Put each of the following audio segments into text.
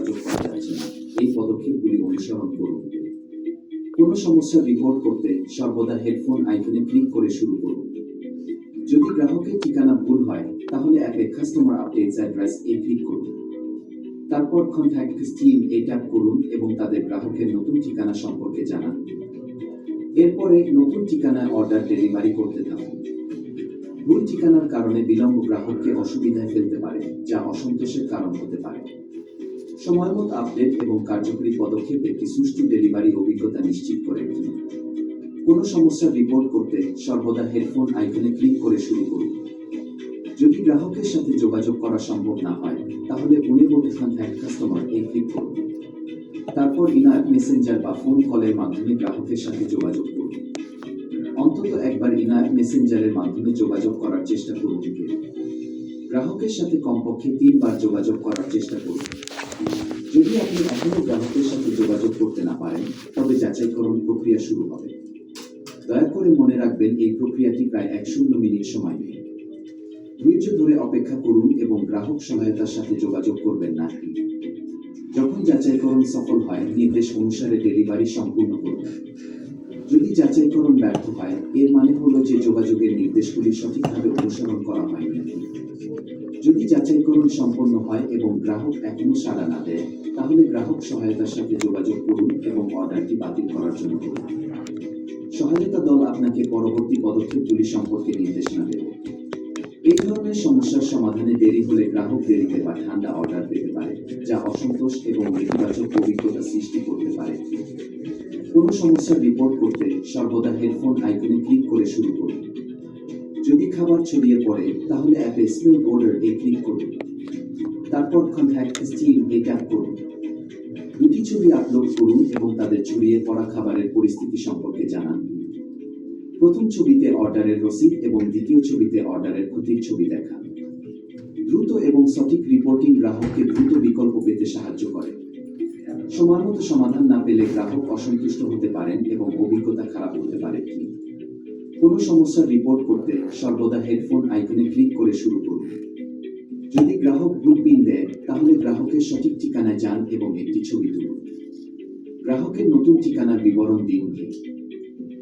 যোগাযোগ করা যাচ্ছে না, এই পদক্ষেপগুলি অনুসরণ করুন। কোনো সমস্যা রিপোর্ট করতে সর্বদা হেডফোন আইকনে ক্লিক করে শুরু করুন। যদি গ্রাহকের ঠিকানা ভুল হয়, তাহলে অ্যাপে কাস্টমার আপডেটস অ্যাড্রেস ক্লিক করুন। তারপর কন্ট্যাক্ট টিম ট্যাপ করুন এবং তাদের গ্রাহকের নতুন ঠিকানা সম্পর্কে জানান। এরপরে নতুন ঠিকানায় অর্ডার ডেলিভারি করতে থাকুন। ভুল ঠিকানার কারণে বিলম্ব গ্রাহককে অসুবিধায় ফেলতে পারে, যা অসন্তোষের কারণ হতে পারে। সময়মতো আপডেট এবং কার্যকরী পদক্ষেপ একটি সুষ্ঠু ডেলিভারি অভিজ্ঞতা নিশ্চিত করে। কোনো সমস্যা রিপোর্ট করতে সর্বদা হেডফোন আইকনে ক্লিক করে শুরু করুন। যদি গ্রাহকের সাথে যোগাযোগ করা সম্ভব না হয়, তাহলে কন্ট্যাক্ট কাস্টমার ক্লিক করুন। তারপর ইন-অ্যাপ মেসেঞ্জার বা ফোন কলের মাধ্যমে গ্রাহকের সাথে যোগাযোগ করুন। অন্তত একবার ইন-অ্যাপ মেসেঞ্জারের মাধ্যমে যোগাযোগ করার চেষ্টা করুন। গ্রাহকের সাথে কমপক্ষে 3 বার যোগাযোগ করার চেষ্টা করুন। যদি আপনি এখনও গ্রাহকের সাথে যোগাযোগ করতে না পারেন, তবে যাচাইকরণ প্রক্রিয়া শুরু হবে। দয়া করে মনে রাখবেন, এই প্রক্রিয়াটি প্রায় 1 মিনিট সময় নেয়। ধৈর্য ধরে অপেক্ষা করুন এবং গ্রাহক সহায়তার সাথে যোগাযোগ করবেন না। যখন যাচাইকরণ সফল হয়, নির্দেশ অনুসারে ডেলিভারি সম্পূর্ণ করুন। যদি যাচাইকরণ ব্যর্থ হয়, এর মানে হলো যে যোগাযোগের নির্দেশগুলি সঠিকভাবে অনুসরণ করা হয়নি। যদি যাচাইকরণ সম্পন্ন হয় এবং গ্রাহক এখনও সাড়া না দেয়, তাহলে গ্রাহক সহায়তার সাথে যোগাযোগ করুন এবং অর্ডারটি বাতিল করার জন্য করুন। সহায়তা দল আপনাকে পরবর্তী পদক্ষেপগুলি সম্পর্কে নির্দেশনা দেবে। এই ধরনের সমস্যার সমাধানে দেরি হলে গ্রাহক দেরিতে বা ঠান্ডা অর্ডার পেতে পারে, যা অসন্তোষ এবং নেতিবাচক অভিজ্ঞতা সৃষ্টি করতে পারে। কোনো সমস্যা রিপোর্ট করতে সর্বদা হেডফোন আইকনে ক্লিক করে শুরু করুন। যদি খাবার ছড়িয়ে পড়ে, তাহলে অ্যাপে স্মেল অর্ডার ক্লিক করুন। তারপর কন্ট্যাক্ট টিম ট্যাপ করুন। 2টি ছবি আপলোড করুন এবং তাদের ছড়িয়ে পড়া খাবারের পরিস্থিতি সম্পর্কে জানান। প্রথম ছবিতে অর্ডারের রসিদ এবং দ্বিতীয় ছবিতে অর্ডারের ক্ষতির ছবি দেখান। দ্রুত এবং সঠিক রিপোর্টিং গ্রাহককে দ্রুত বিকল্প পেতে সাহায্য করে। সময়মতো সমাধান না পেলে গ্রাহক অসন্তুষ্ট হতে পারেন এবং অভিজ্ঞতা খারাপ হতে পারে। কোনো সমস্যা রিপোর্ট করতে সর্বদা হেডফোন আইকনে ক্লিক করে শুরু করুন। যদি গ্রাহক ভুল পিন দেয়, তাহলে গ্রাহকের সঠিক ঠিকানায় যান এবং একটি ছবি তুলুন। গ্রাহকের নতুন ঠিকানার বিবরণ দিন।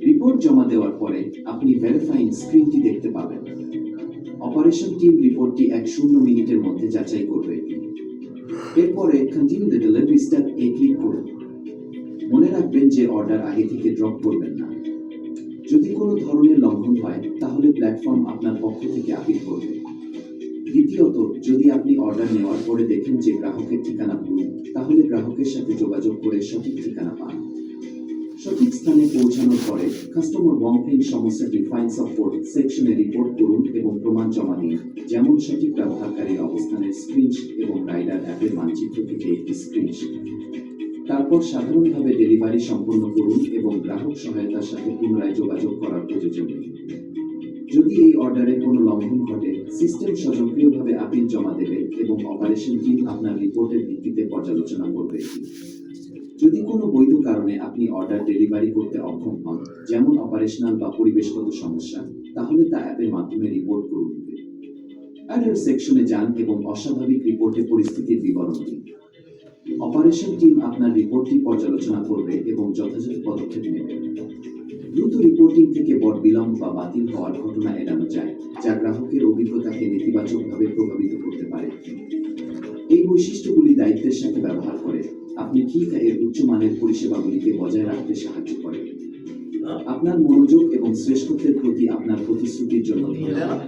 রিপোর্ট জমা দেওয়ার পরে আপনি ভেরিফাইং স্ক্রিনটি দেখতে পাবেন। অপারেশন টিম রিপোর্টটি 1 মিনিটের মধ্যে যাচাই করবে। এরপরে continue the delivery step click করুন। মনে রাখবেন যে অর্ডার আগে থেকে ড্রপ করবেন না। যদি কোনো ধরনের লঙ্ঘন হয়, তাহলে প্ল্যাটফর্ম আপনার পক্ষ থেকে আপিল করবে। দ্বিতীয়ত, যদি আপনি অর্ডার নেওয়ার পরে দেখেন যে গ্রাহকের ঠিকানা ভুল, তাহলে গ্রাহকের সাথে যোগাযোগ করে সঠিক ঠিকানা পান। সঠিক স্থানে পৌঁছানোর পরে কাস্টমার ওয়ার্কিং সমস্যাটি ফাইন সাপোর্ট সেকশনে রিপোর্ট করুন এবং প্রমাণ জমা দিন, যেমন সঠিক ব্যবহারকারীর অবস্থানের স্ক্রিনশট এবং রাইডার অ্যাপের মানচিত্র থেকে একটি স্ক্রিনশট। তারপর সাধারণভাবে ডেলিভারি সম্পন্ন করুন এবং গ্রাহক সহায়তার সাথে পুনরায় যোগাযোগ করার প্রয়োজন নেই। যদি এই অর্ডারে কোনো লঙ্ঘন ঘটে, সিস্টেম স্বয়ংক্রিয়ভাবে আপিল জমা দেবে এবং অপারেশন টিম আপনার রিপোর্টের ভিত্তিতে পর্যালোচনা করবে। যদি কোনো বৈধ কারণে আপনি অর্ডার ডেলিভারি করতে অক্ষম হন, যেমন অপারেশনাল বা পরিবেশগত সমস্যা, তাহলে তা অ্যাপের মাধ্যমে রিপোর্ট করুন। অ্যাডার সেকশনে যান এবং অস্বাভাবিক রিপোর্টের পরিস্থিতির বিবরণ দিন। অপারেশন টিম আপনার রিপোর্টটি পর্যালোচনা করবে এবং যথাযথ পদক্ষেপ নেবে। দ্রুত রিপোর্টিং থেকে বিলম্ব বা বাতিল হওয়ার ঘটনা এড়ানো যায়, যা গ্রাহকের অভিজ্ঞতাকে নেতিবাচকভাবে প্রভাবিত করতে পারে। এই বৈশিষ্ট্যগুলি দায়িত্বের সাথে ব্যবহার করে আপনি এর উচ্চমানের পরিষেবাগুলিকে বজায় রাখতে সাহায্য করে। আপনার মনোযোগ এবং শ্রেষ্ঠত্বের প্রতি আপনার প্রতিশ্রুতির জন্য ধন্যবাদ।